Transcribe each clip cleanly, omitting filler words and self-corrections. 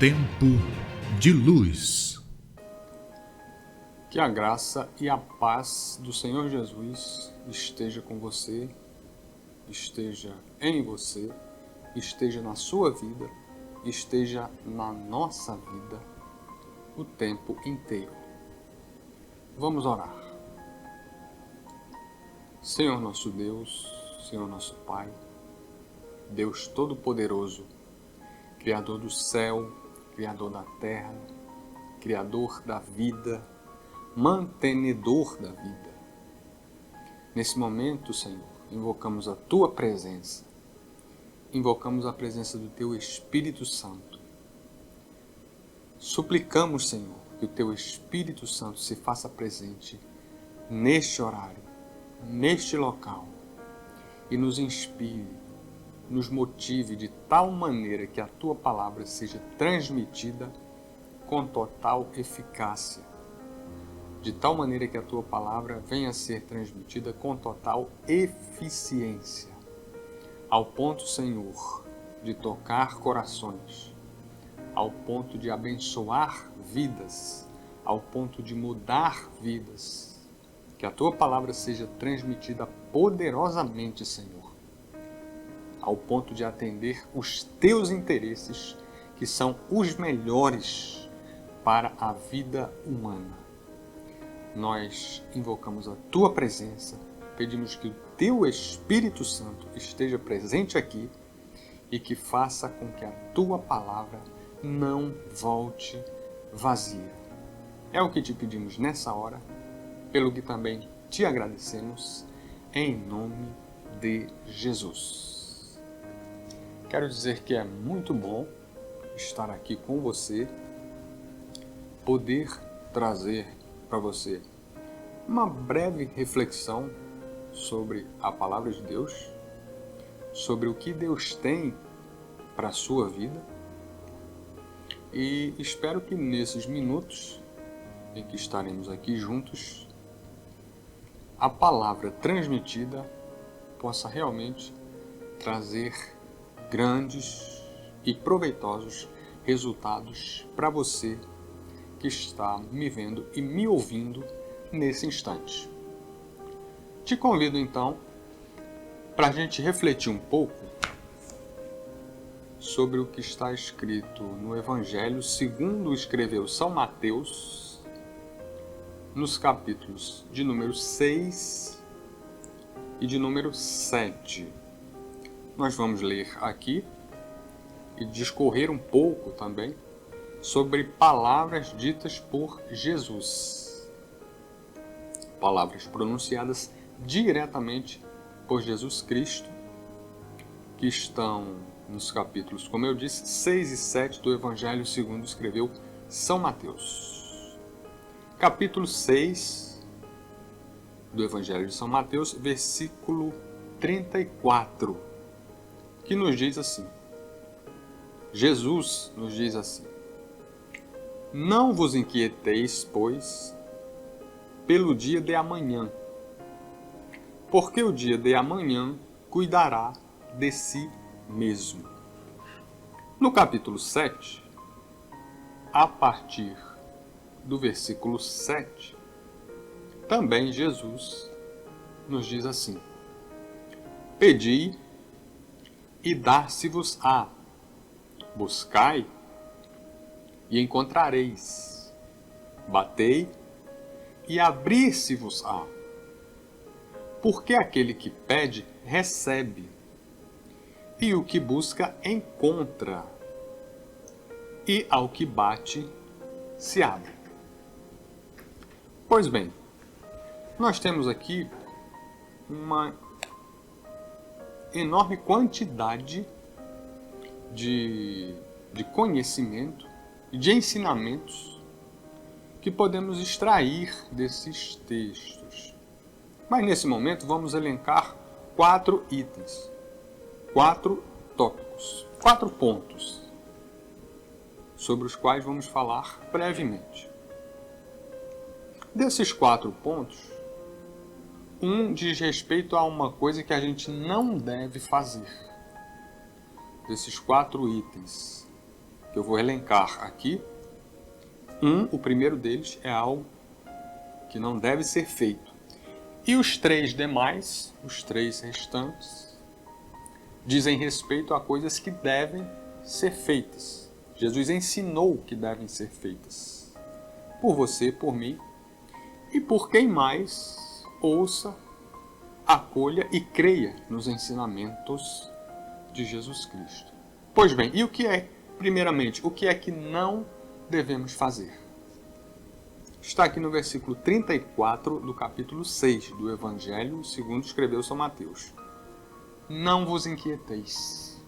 Tempo de luz. Que a graça e a paz do Senhor Jesus esteja com você, esteja em você, esteja na sua vida, esteja na nossa vida o tempo inteiro. Vamos orar. Senhor nosso Deus, Senhor nosso Pai, Deus Todo-Poderoso, Criador do céu, Criador da terra, Criador da vida, mantenedor da vida. Nesse momento, Senhor, invocamos a Tua presença, invocamos a presença do Teu Espírito Santo. Suplicamos, Senhor, que o Teu Espírito Santo se faça presente neste horário, neste local, e nos inspire, nos motive de tal maneira que a Tua palavra seja transmitida com total eficácia, de tal maneira que a Tua palavra venha a ser transmitida com total eficiência, ao ponto, Senhor, de tocar corações, ao ponto de abençoar vidas, ao ponto de mudar vidas. Que a Tua palavra seja transmitida poderosamente, Senhor, ao ponto de atender os Teus interesses, que são os melhores para a vida humana. Nós invocamos a Tua presença, pedimos que o Teu Espírito Santo esteja presente aqui e que faça com que a Tua palavra não volte vazia. É o que te pedimos nessa hora, pelo que também te agradecemos, em nome de Jesus. Quero dizer que é muito bom estar aqui com você, poder trazer para você uma breve reflexão sobre a palavra de Deus, sobre o que Deus tem para a sua vida, e espero que nesses minutos em que estaremos aqui juntos, a palavra transmitida possa realmente trazer grandes e proveitosos resultados para você que está me vendo e me ouvindo nesse instante. Te convido então para a gente refletir um pouco sobre o que está escrito no Evangelho segundo escreveu São Mateus, nos capítulos de número 6 e de número 7. Nós vamos ler aqui e discorrer um pouco também sobre palavras ditas por Jesus. Palavras pronunciadas diretamente por Jesus Cristo, que estão nos capítulos, como eu disse, 6 e 7 do Evangelho segundo escreveu São Mateus. Capítulo 6 do Evangelho de São Mateus, versículo 34, que nos diz assim. Jesus nos diz assim: Não vos inquieteis, pois, pelo dia de amanhã, porque o dia de amanhã cuidará de si mesmo. No capítulo 7, a partir do versículo 7, também Jesus nos diz assim: Pedi e dar-se-vos-á, buscai e encontrareis, batei e abrir-se-vos-á. Porque aquele que pede, recebe, e o que busca, encontra, e ao que bate, se abre. Pois bem, nós temos aqui uma enorme quantidade de conhecimento e de ensinamentos que podemos extrair desses textos. Mas nesse momento vamos elencar 4 itens, 4 tópicos, 4 pontos, sobre os quais vamos falar brevemente. Desses 4 pontos, um diz respeito a uma coisa que a gente não deve fazer. Desses 4 itens, que eu vou elencar aqui. O primeiro deles é algo que não deve ser feito. E os 3 demais, os 3 restantes, dizem respeito a coisas que devem ser feitas. Jesus ensinou que devem ser feitas. Por você, por mim e por quem mais ouça, acolha e creia nos ensinamentos de Jesus Cristo. Pois bem, e o que é, primeiramente, o que é que não devemos fazer? Está aqui no versículo 34 do capítulo 6 do Evangelho segundo escreveu São Mateus. Não vos inquieteis.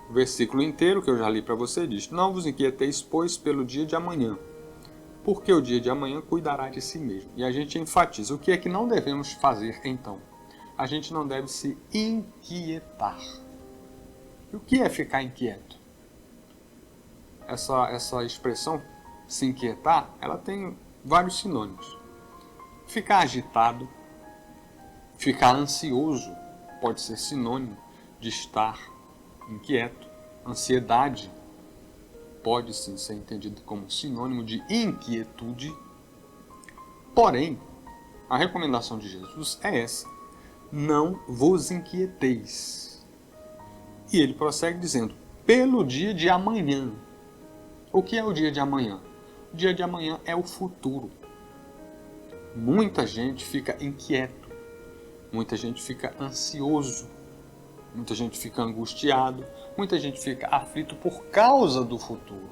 O versículo inteiro que eu já li para você diz: não vos inquieteis, pois, pelo dia de amanhã, porque o dia de amanhã cuidará de si mesmo. E a gente enfatiza o que é que não devemos fazer então. A gente não deve se inquietar. E o que é ficar inquieto? Essa expressão, se inquietar, ela tem vários sinônimos. Ficar agitado, ficar ansioso, pode ser sinônimo de estar inquieto. Ansiedade pode sim ser entendido como sinônimo de inquietude. Porém, a recomendação de Jesus é essa: não vos inquieteis. E ele prossegue dizendo: pelo dia de amanhã. O que é o dia de amanhã? O dia de amanhã é o futuro. Muita gente fica inquieto, muita gente fica ansioso, muita gente fica angustiado, muita gente fica aflito por causa do futuro,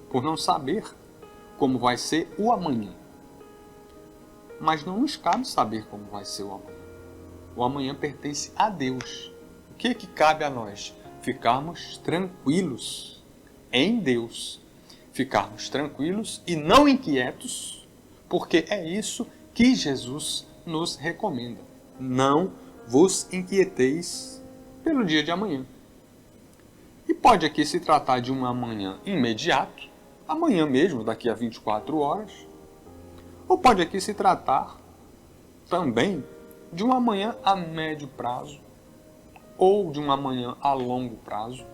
por não saber como vai ser o amanhã. Mas não nos cabe saber como vai ser o amanhã. O amanhã pertence a Deus. O que cabe a nós? Ficarmos tranquilos em Deus. Ficarmos tranquilos e não inquietos, porque é isso que Jesus nos recomenda. Não vos inquieteis pelo dia de amanhã. E pode aqui se tratar de um amanhã imediato, amanhã mesmo, daqui a 24 horas, ou pode aqui se tratar também de um amanhã a médio prazo, ou de um amanhã a longo prazo.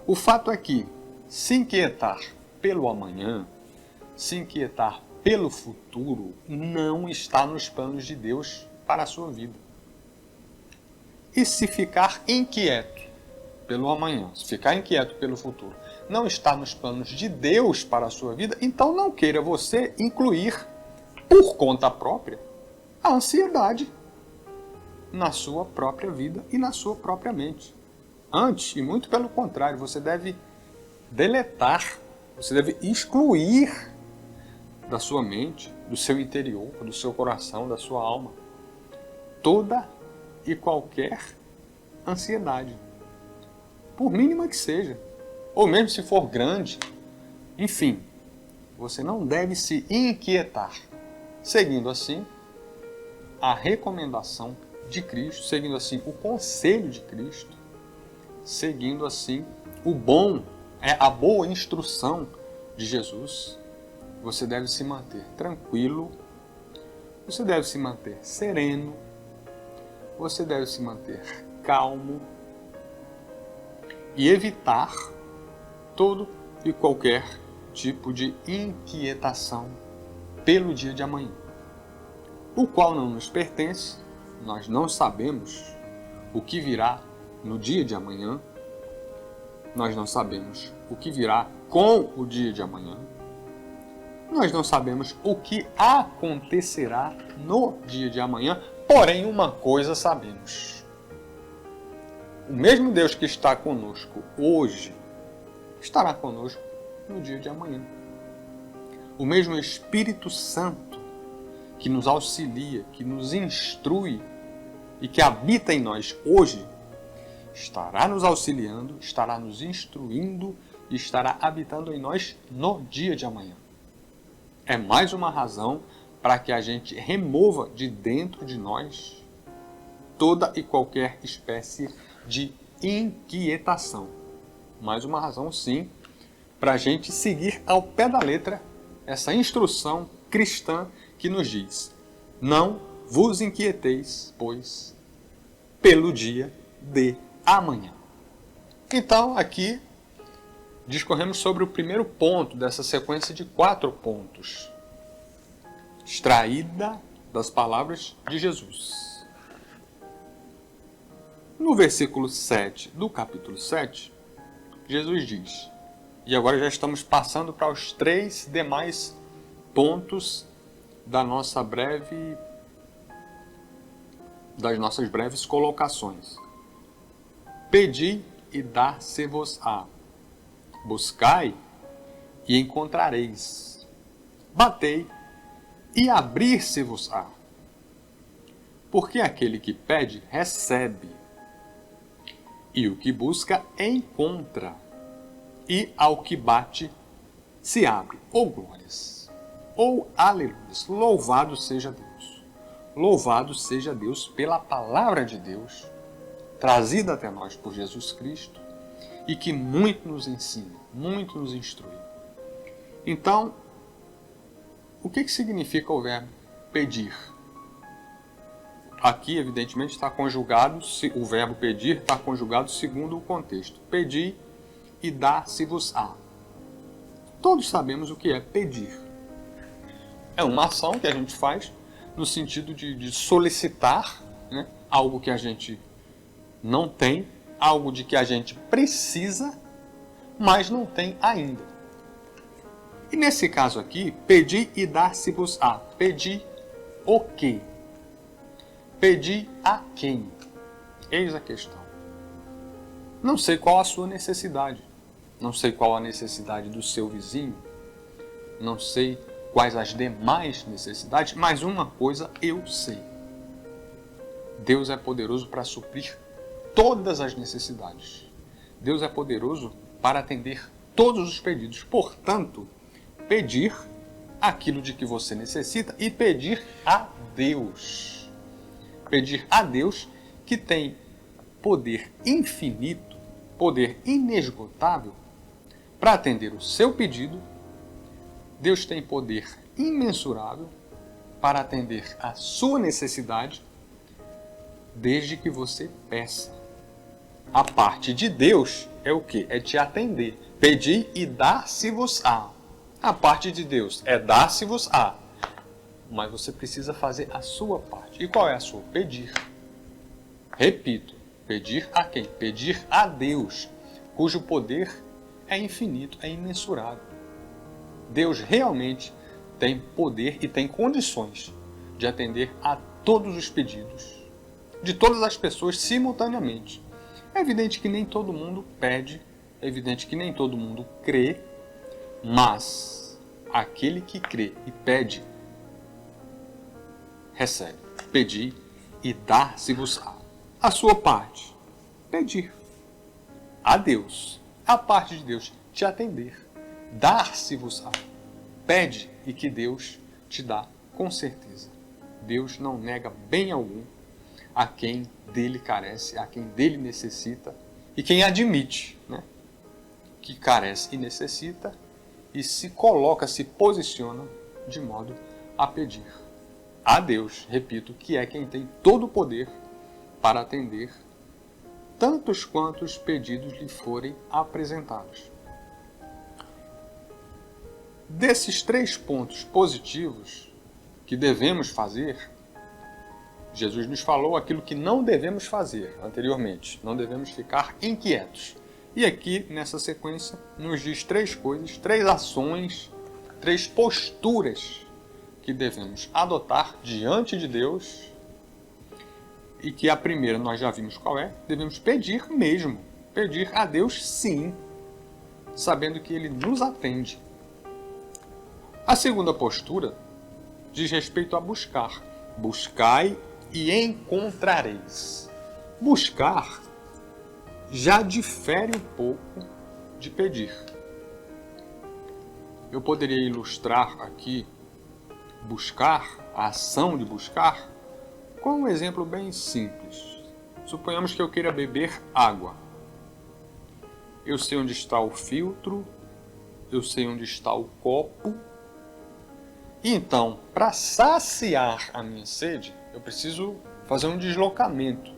O fato é que se inquietar pelo amanhã, se inquietar pelo futuro, não está nos planos de Deus para a sua vida. E se ficar inquieto pelo amanhã, se ficar inquieto pelo futuro, não está nos planos de Deus para a sua vida, então não queira você incluir, por conta própria, a ansiedade na sua própria vida e na sua própria mente. Antes, e muito pelo contrário, você deve deletar, você deve excluir da sua mente, do seu interior, do seu coração, da sua alma, toda e qualquer ansiedade, por mínima que seja, ou mesmo se for grande. Enfim, você não deve se inquietar, seguindo assim a recomendação de Cristo, seguindo assim o conselho de Cristo, seguindo assim a boa instrução de Jesus. Você deve se manter tranquilo, você deve se manter sereno, você deve se manter calmo e evitar todo e qualquer tipo de inquietação pelo dia de amanhã, o qual não nos pertence. Nós não sabemos o que virá no dia de amanhã, nós não sabemos o que virá com o dia de amanhã, nós não sabemos o que acontecerá no dia de amanhã, porém uma coisa sabemos: o mesmo Deus que está conosco hoje estará conosco no dia de amanhã. O mesmo Espírito Santo que nos auxilia, que nos instrui e que habita em nós hoje, estará nos auxiliando, estará nos instruindo e estará habitando em nós no dia de amanhã. É mais uma razão para que a gente remova de dentro de nós toda e qualquer espécie de inquietação. Mais uma razão, sim, para a gente seguir ao pé da letra essa instrução cristã que nos diz: não vos inquieteis, pois, pelo dia de amanhã. Então, aqui discorremos sobre o primeiro ponto dessa sequência de 4 pontos, extraída das palavras de Jesus. No versículo 7 do capítulo 7, Jesus diz, e agora já estamos passando para os 3 demais pontos das nossas breves colocações. Pedi e dar-se-vos-á. Buscai e encontrareis. Batei e abrir-se-vos-á. Porque aquele que pede, recebe. E o que busca, encontra. E ao que bate, se abre. Ou glórias. Ou aleluias. Louvado seja Deus. Louvado seja Deus pela palavra de Deus, trazida até nós por Jesus Cristo, e que muito nos ensina, muito nos instrui. Então, o que significa o verbo pedir? Aqui, evidentemente, está conjugado, o verbo pedir está conjugado segundo o contexto. Pedi e dar-se-vos-á. Todos sabemos o que é pedir. É uma ação que a gente faz no sentido de solicitar, né, algo que a gente não tem, algo de que a gente precisa, mas não tem ainda. E nesse caso aqui, pedi e dar-se-vos-á. Pedi o quê? Pedi a quem? Eis a questão. Não sei qual a sua necessidade. Não sei qual a necessidade do seu vizinho. Não sei quais as demais necessidades, mas uma coisa eu sei. Deus é poderoso para suprir todas as necessidades. Deus é poderoso para atender todos os pedidos. Portanto, pedir aquilo de que você necessita e pedir a Deus. Pedir a Deus, que tem poder infinito, poder inesgotável, para atender o seu pedido. Deus tem poder imensurável para atender a sua necessidade, desde que você peça. A parte de Deus é o quê? É te atender. Pedir e dar-se-vos-á. A parte de Deus é dar-se-vos-á. Mas você precisa fazer a sua parte. E qual é a sua? Pedir. Repito, pedir a quem? Pedir a Deus, cujo poder é infinito, é imensurável. Deus realmente tem poder e tem condições de atender a todos os pedidos de todas as pessoas simultaneamente. É evidente que nem todo mundo pede, é evidente que nem todo mundo crê, mas aquele que crê e pede, recebe. Pedir e dar-se-vos-á. A sua parte, pedir a Deus. A parte de Deus, te atender. Dar-se-vos-á. Pede e que Deus te dá, com certeza. Deus não nega bem algum a quem dele carece, a quem dele necessita, e quem admite, né, que carece e necessita, e se coloca, se posiciona de modo a pedir a Deus, repito, que é quem tem todo o poder para atender tantos quantos pedidos lhe forem apresentados. Desses 3 pontos positivos que devemos fazer, Jesus nos falou aquilo que não devemos fazer anteriormente. Não devemos ficar inquietos. E aqui, nessa sequência, nos diz 3 coisas, 3 ações, 3 posturas que devemos adotar diante de Deus. E que a primeira nós já vimos qual é. Devemos pedir mesmo. Pedir a Deus sim, sabendo que Ele nos atende. A segunda postura diz respeito a buscar. Buscai e encontrareis. Buscar já difere um pouco de pedir. Eu poderia ilustrar aqui buscar, a ação de buscar, com um exemplo bem simples. Suponhamos que eu queira beber água. Eu sei onde está o filtro, eu sei onde está o copo. E então, para saciar a minha sede, eu preciso fazer um deslocamento,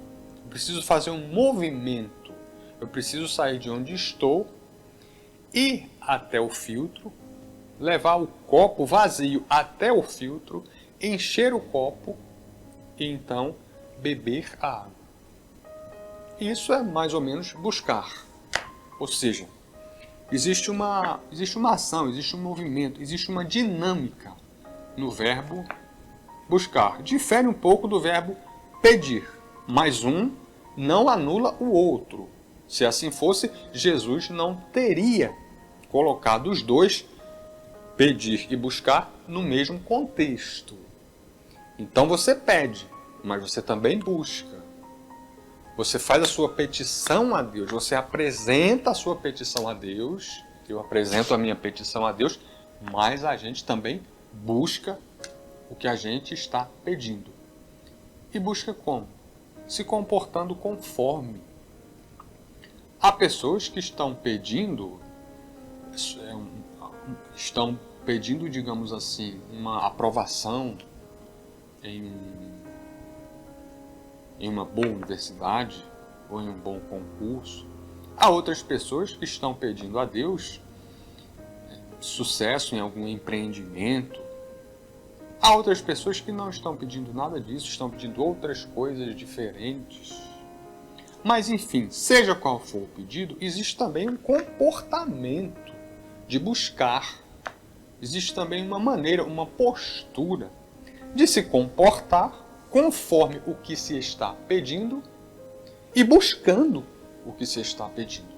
eu preciso fazer um movimento, eu preciso sair de onde estou ir até o filtro, levar o copo vazio até o filtro, encher o copo e então beber a água. Isso é mais ou menos buscar. Ou seja, existe uma ação, existe um movimento, existe uma dinâmica no verbo buscar. Difere um pouco do verbo pedir, mas um não anula o outro. Se assim fosse, Jesus não teria colocado os dois, pedir e buscar, no mesmo contexto. Então você pede, mas você também busca. Você faz a sua petição a Deus, você apresenta a sua petição a Deus, eu apresento a minha petição a Deus, mas a gente também busca o que a gente está pedindo. E busca como? Se comportando conforme. Há pessoas que estão pedindo, digamos assim, uma aprovação em uma boa universidade ou em um bom concurso. Há outras pessoas que estão pedindo a Deus sucesso em algum empreendimento. Há outras pessoas que não estão pedindo nada disso, estão pedindo outras coisas diferentes. Mas enfim, seja qual for o pedido, existe também um comportamento de buscar. Existe também uma maneira, uma postura de se comportar conforme o que se está pedindo e buscando o que se está pedindo.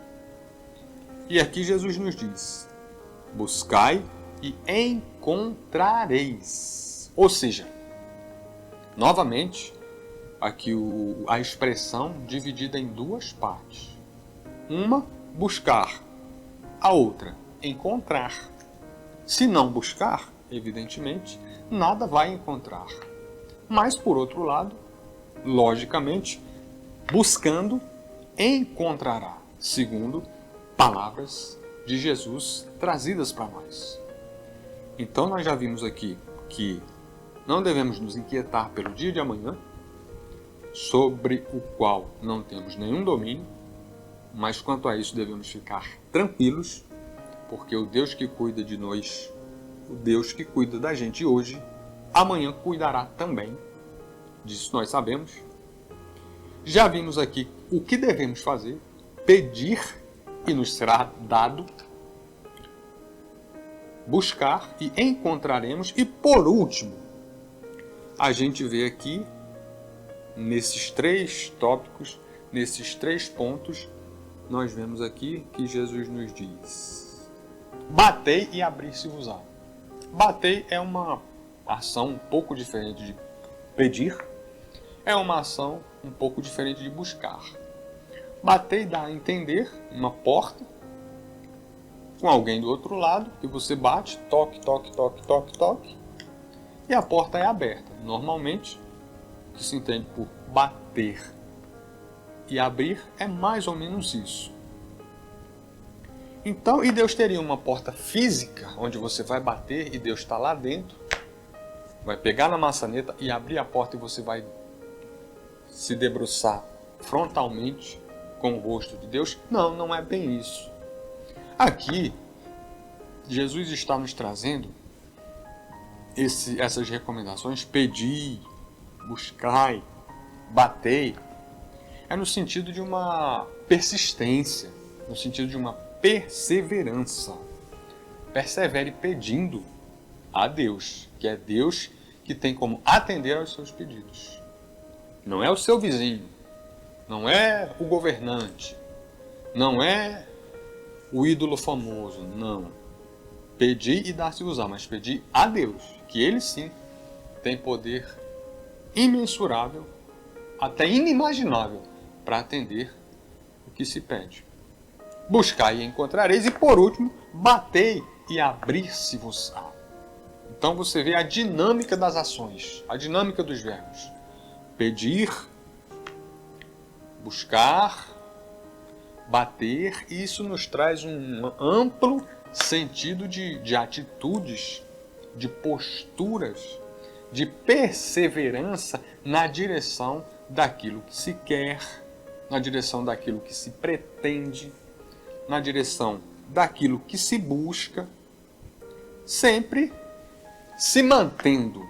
E aqui Jesus nos diz: buscai e encontrareis. Ou seja, novamente, aqui a expressão dividida em duas partes. Uma, buscar. A outra, encontrar. Se não buscar, evidentemente, nada vai encontrar. Mas, por outro lado, logicamente, buscando, encontrará, segundo palavras de Jesus trazidas para nós. Então, nós já vimos aqui que não devemos nos inquietar pelo dia de amanhã, sobre o qual não temos nenhum domínio, mas quanto a isso devemos ficar tranquilos, porque o Deus que cuida de nós, o Deus que cuida da gente hoje, amanhã cuidará também. Disso nós sabemos. Já vimos aqui o que devemos fazer: pedir e nos será dado, buscar e encontraremos, e por último, a gente vê aqui, nesses três tópicos, nesses três pontos, nós vemos aqui que Jesus nos diz: batei e abrir-se-vos-á. Batei é uma ação um pouco diferente de pedir, é uma ação um pouco diferente de buscar. Batei dá a entender uma porta com alguém do outro lado, que você bate, toque, toque, toque, toque, toque, e a porta é aberta. Normalmente, o que se entende por bater e abrir é mais ou menos isso. Então, e Deus teria uma porta física, onde você vai bater e Deus está lá dentro, vai pegar na maçaneta e abrir a porta e você vai se debruçar frontalmente com o rosto de Deus? Não, não é bem isso. Aqui, Jesus está nos trazendo essas recomendações: pedi, buscai, batei. É no sentido de uma persistência, no sentido de uma perseverança. Persevere pedindo a Deus, que é Deus que tem como atender aos seus pedidos. Não é o seu vizinho, não é o governante, não é o ídolo famoso, não. Pedi e dar-se-vos-á, mas pedi a Deus, que Ele sim tem poder imensurável, até inimaginável, para atender o que se pede. Buscai e encontrareis, e por último, batei e abrir-se-vos-á. Então você vê a dinâmica das ações, a dinâmica dos verbos. Pedir, buscar, bater, e isso nos traz um amplo sentido de atitudes, de posturas, de perseverança na direção daquilo que se quer, na direção daquilo que se pretende, na direção daquilo que se busca, sempre se mantendo,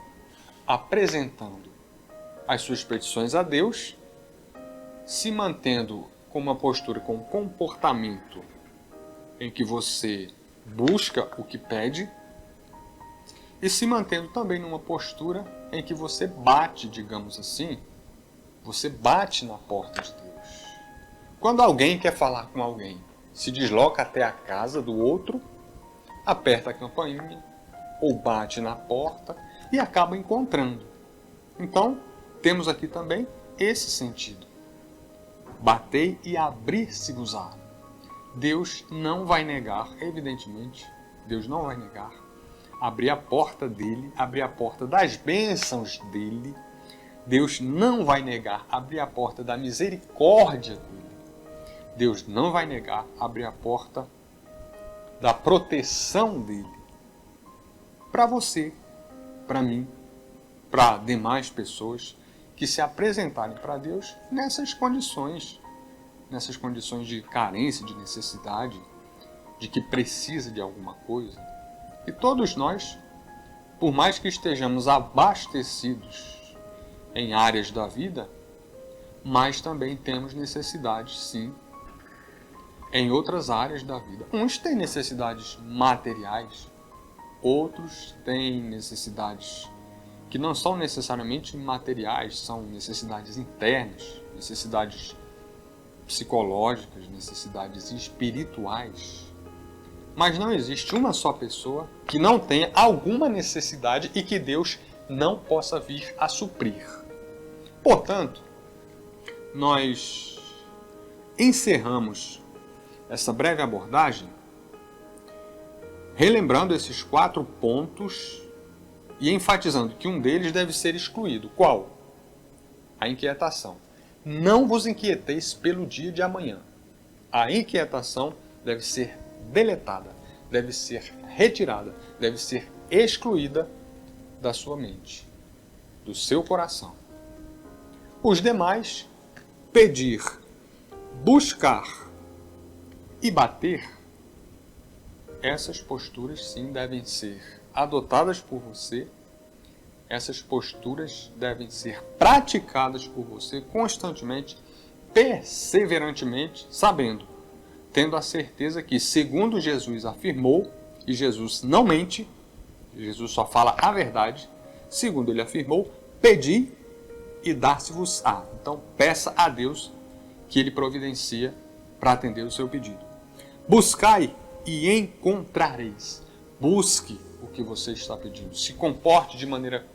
apresentando as suas petições a Deus, se mantendo com uma postura, com um comportamento em que você busca o que pede e se mantendo também numa postura em que você bate, digamos assim, você bate na porta de Deus. Quando alguém quer falar com alguém, se desloca até a casa do outro, aperta a campainha ou bate na porta e acaba encontrando. Então, temos aqui também esse sentido. Batei e abrir-se-vos-á. Deus não vai negar, evidentemente, Deus não vai negar, abrir a porta dele, abrir a porta das bênçãos dele. Deus não vai negar abrir a porta da misericórdia dele. Deus não vai negar abrir a porta da proteção dele. Para você, para mim, para demais pessoas que se apresentarem para Deus nessas condições de carência, de necessidade, de que precisa de alguma coisa. E todos nós, por mais que estejamos abastecidos em áreas da vida, mas também temos necessidades, sim, em outras áreas da vida. Uns têm necessidades materiais, outros têm necessidades que não são necessariamente materiais, são necessidades internas, necessidades psicológicas, necessidades espirituais. Mas não existe uma só pessoa que não tenha alguma necessidade e que Deus não possa vir a suprir. Portanto, nós encerramos essa breve abordagem relembrando esses 4 pontos e enfatizando que um deles deve ser excluído. Qual? A inquietação. Não vos inquieteis pelo dia de amanhã. A inquietação deve ser deletada, deve ser retirada, deve ser excluída da sua mente, do seu coração. Os demais, pedir, buscar e bater, essas posturas sim devem ser adotadas por você, essas posturas devem ser praticadas por você constantemente, perseverantemente, sabendo, tendo a certeza que, segundo Jesus afirmou, e Jesus não mente, Jesus só fala a verdade, segundo ele afirmou, pedi e dar-se-vos-á. Então, peça a Deus que ele providencia para atender o seu pedido. Buscai e encontrareis. Busque o que você está pedindo. Se comporte de maneira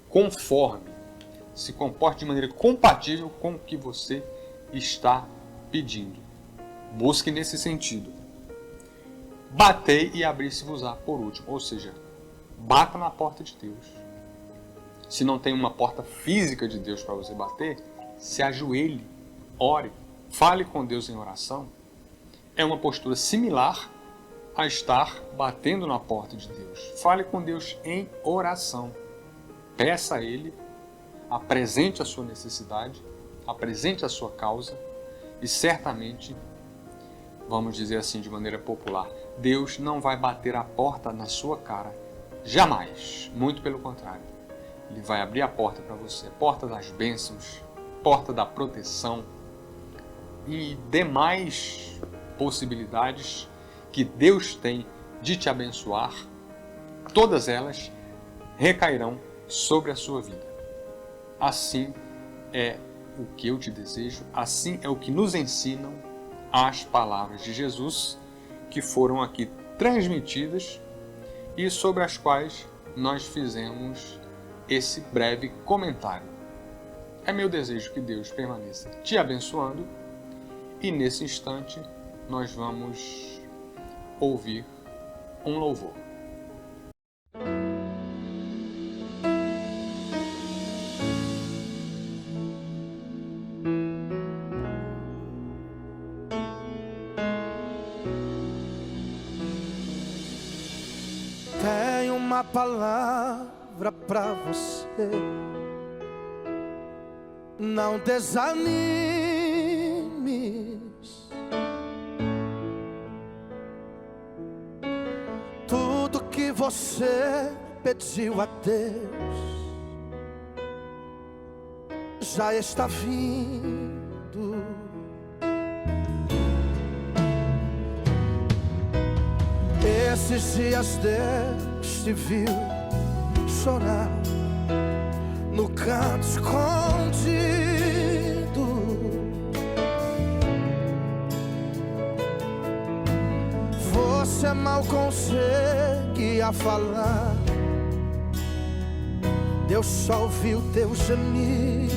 conforme, se comporte de maneira compatível com o que você está pedindo. Busque nesse sentido. Batei e abrir-se-vos-á por último. Ou seja, bata na porta de Deus. Se não tem uma porta física de Deus para você bater, se ajoelhe, ore, fale com Deus em oração. É uma postura similar a estar batendo na porta de Deus. Fale com Deus em oração. Peça a Ele, apresente a sua necessidade, apresente a sua causa e certamente, vamos dizer assim de maneira popular, Deus não vai bater a porta na sua cara. Jamais. Muito pelo contrário. Ele vai abrir a porta para você. Porta das bênçãos, porta da proteção e demais possibilidades que Deus tem de te abençoar. Todas elas recairão sobre a sua vida. Assim é o que eu te desejo, assim é o que nos ensinam as palavras de Jesus que foram aqui transmitidas e sobre as quais nós fizemos esse breve comentário. É meu desejo que Deus permaneça te abençoando e nesse instante nós vamos ouvir um louvor. Tenho uma palavra pra você. Não desanimes. você pediu a Deus já está vindo. Esses dias Deus te viu chorar no canto escondido. Você mal conseguia falar, Deus só ouviu teu gemido.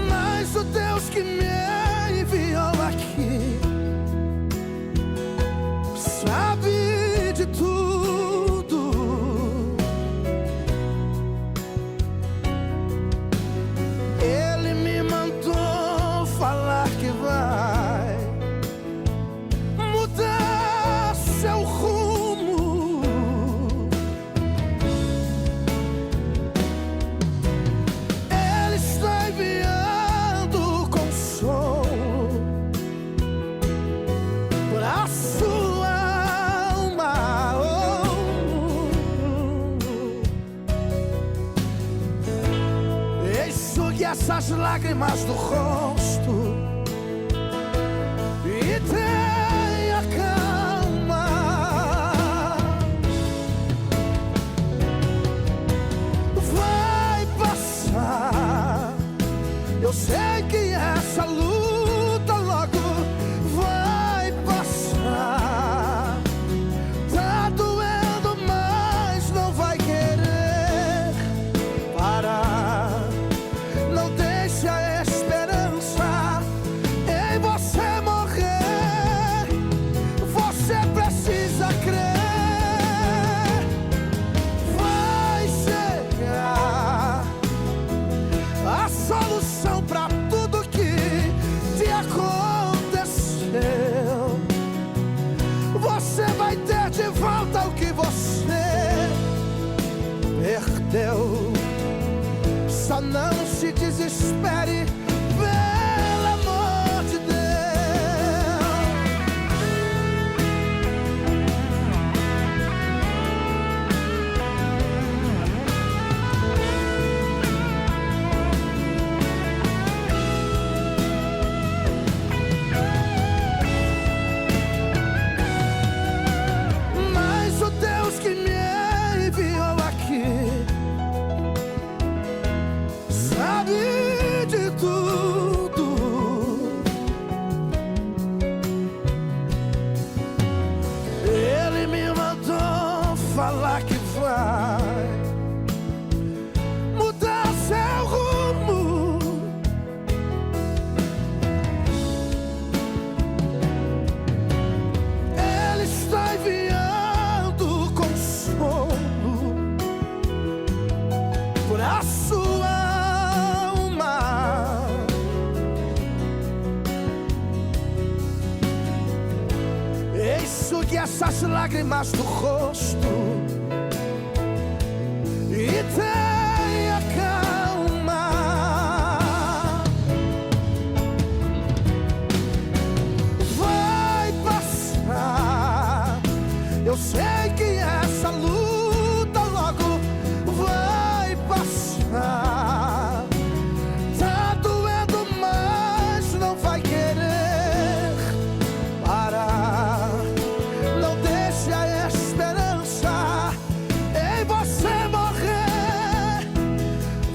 Mas o Deus que me enviou aqui sabe de tudo. Ele me mandou falar que vai mudar seu rumo. Ele está enviando consolo para a sua alma. Enxugue essas lágrimas do rosto e tenha calma. Vai passar. Eu sei que essa luta logo vai passar. Tá doendo, mas não vai querer parar. Não deixe a esperança em você morrer. Você precisa crer. Vai chegar a solução pra tudo que te aconteceu. Você vai ter de volta o que você perdeu. Só não se desespere, pelo amor de Deus. Mas o Deus que me enviou aqui sabe de tudo. Ele me mandou falar que vai mudar seu rumo. Ele está enviando consolo para a sua alma. Enxugue essas lágrimas do rosto e tenha calma. Vai passar. Eu sei que essa luta logo vai passar. Tá doendo, mas não vai querer parar. Não deixe a esperança em você morrer.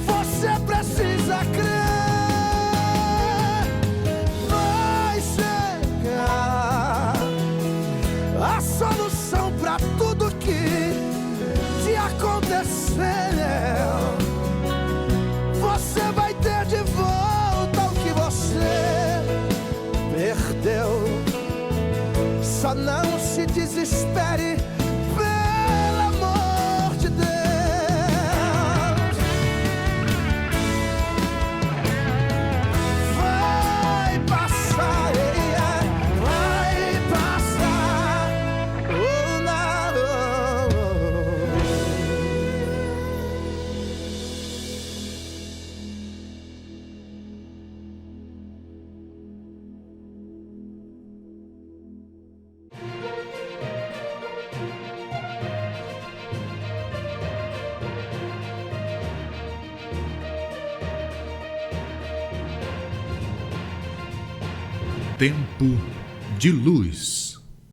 Você precisa crer. Vai chegar a solução pra tudo que te aconteceu. Você vai ter de volta o que você perdeu. Só não se desespere, pelo amor de Deus. Vai passar, vai passar. Oh, não. Tempo de Luz.